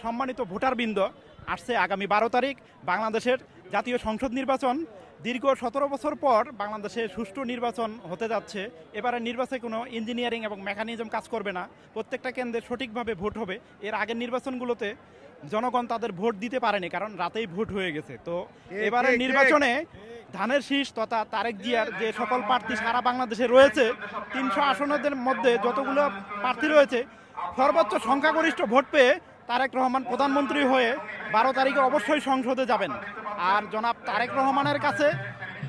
সম্মানিত ভোটারবৃন্দ, আসছে আগামী 12 তারিখ বাংলাদেশের জাতীয় সংসদ নির্বাচন। দীর্ঘ 17 বছর পর বাংলাদেশে সুষ্ঠু নির্বাচন হতে যাচ্ছে। এবারে নির্বাচনে কোনো ইঞ্জিনিয়ারিং এবং মেকানিজম কাজ করবে না, প্রত্যেকটা কেন্দ্রে সঠিকভাবে ভোট হবে। এর আগের নির্বাচনগুলোতে জনগণ তাদের ভোট দিতে পারেনি, কারণ রাতেই ভোট হয়ে গেছে। তো এবারের নির্বাচনে ধানের শীষ তথা তারেক জিয়ার যে সকল প্রার্থী সারা বাংলাদেশে রয়েছে, 300 আসনের মধ্যে যতগুলো প্রার্থী রয়েছে, সর্বোচ্চ সংখ্যাগরিষ্ঠ ভোট পেয়ে তারেক রহমান প্রধানমন্ত্রী হয়ে 12 তারিখে অবশ্যই সংসদে যাবেন। আর জনাব তারেক রহমানের কাছে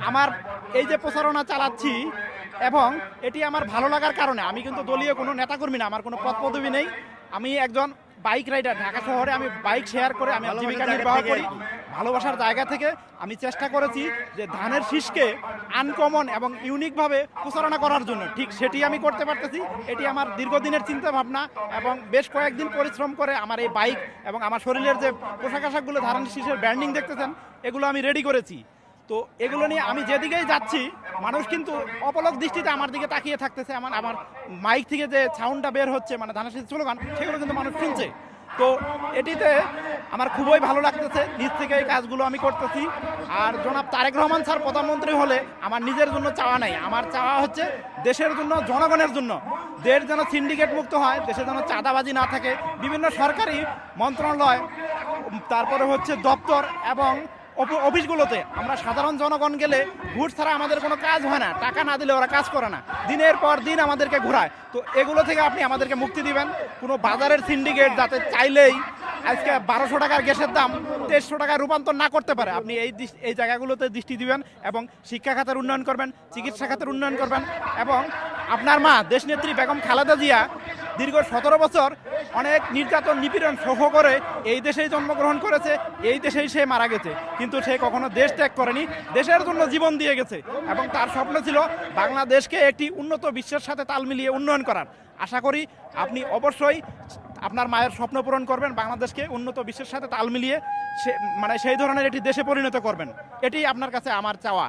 আমার এই যে প্রচারণা চালাচ্ছি, এবং এটি আমার ভালো লাগার কারণে, আমি কিন্তু দলীয় কোনো নেতাকর্মী না, আমার কোনো পদ পদবি নেই। আমি একজন বাইক রাইডার। ঢাকা শহরে আমি বাইক শেয়ার করে আমি জীবিকা নির্বাহ করি। ভালোবাসার জায়গা থেকে আমি চেষ্টা করেছি যে ধানের শীষকে আনকমন এবং ইউনিকভাবে প্রচারণা করার জন্য, ঠিক সেটি আমি করতে পারতেছি। এটি আমার দীর্ঘদিনের চিন্তা ভাবনা, এবং বেশ কয়েকদিন পরিশ্রম করে আমার এই বাইক এবং আমার শরীরের যে পোশাক আশাকগুলো ধানের শীষের ব্র্যান্ডিং দেখতেছেন, এগুলো আমি রেডি করেছি। তো এগুলো নিয়ে আমি যেদিকেই যাচ্ছি, মানুষ কিন্তু অপলক দৃষ্টিতে আমার দিকে তাকিয়ে থাকতেছে। আমার মাইক থেকে যে সাউন্ডটা বের হচ্ছে, মানে ধানের শীষ স্লোগান, সেগুলো কিন্তু মানুষ শুনছে। তো এটিতে আমার খুবই ভালো লাগতেছে, নিজ থেকে এই কাজগুলো আমি করতেছি। আর জনাব তারেক রহমান স্যার প্রধানমন্ত্রী হলে আমার নিজের জন্য চাওয়া নাই, আমার চাওয়া হচ্ছে দেশের জন্য, জনগণের জন্য। দেশ যেন সিন্ডিকেট মুক্ত হয়, দেশে যেন চাঁদাবাজি না থাকে, বিভিন্ন সরকারি মন্ত্রণালয়, তারপরে হচ্ছে দপ্তর এবং অফিসগুলোতে আমরা সাধারণ জনগণ গেলে ভোট ছাড়া আমাদের কোনো কাজ হয় না, টাকা না দিলে ওরা কাজ করে না, দিনের পর দিন আমাদেরকে ঘোরায়। তো এগুলো থেকে আপনি আমাদেরকে মুক্তি দিবেন। কোনো বাজারের সিন্ডিকেট যাতে চাইলেই আজকে 1200 টাকার গ্যাসের দাম 2300 টাকায় রূপান্তর না করতে পারে, আপনি এই জায়গাগুলোতে দৃষ্টি দিবেন, এবং শিক্ষা খাতের উন্নয়ন করবেন, চিকিৎসা খাতের উন্নয়ন করবেন। এবং আপনার মা দেশনেত্রী বেগম খালেদা জিয়া দীর্ঘ 17 বছর অনেক নির্যাতন নিপীড়ন সহ করে এই দেশেই জন্মগ্রহণ করেছে, এই দেশেই সে মারা গেছে, কিন্তু সে কখনো দেশ ত্যাগ করেনি, দেশের জন্য জীবন দিয়ে গেছে। এবং তার স্বপ্ন ছিল বাংলাদেশকে একটি উন্নত বিশ্বের সাথে তাল মিলিয়ে উন্নয়ন করার। আশা করি আপনি অবশ্যই আপনার মায়ের স্বপ্ন পূরণ করবেন, বাংলাদেশকে উন্নত বিশ্বের সাথে তাল মিলিয়ে সেই ধরনের একটি দেশে পরিণত করবেন। এটি আপনার কাছে আমার চাওয়া।